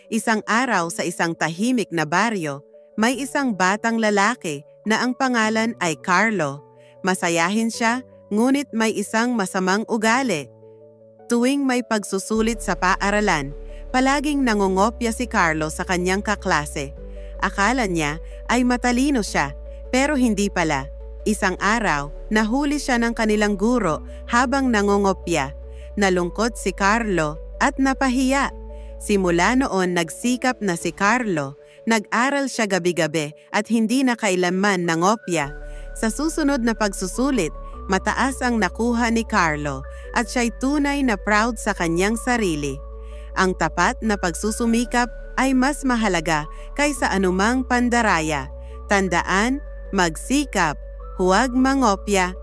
Isang araw sa isang tahimik na baryo, may isang batang lalaki na ang pangalan ay Carlo. Masayahin siya, ngunit may isang masamang ugali. Tuwing may pagsusulit sa paaralan, palaging nangungopya si Carlo sa kanyang kaklase. Akala niya ay matalino siya, pero hindi pala. Isang araw, nahuli siya ng kanilang guro habang nangungopya. Nalungkot si Carlo at napahiya. Simula noon nagsikap na si Carlo. Nag-aral siya gabi-gabi at hindi na kailanman nangopya. Sa susunod na pagsusulit, mataas ang nakuha ni Carlo at siya'y tunay na proud sa kanyang sarili. Ang tapat na pagsusumikap ay mas mahalaga kaysa anumang pandaraya. Tandaan, magsikap, huwag mangopya.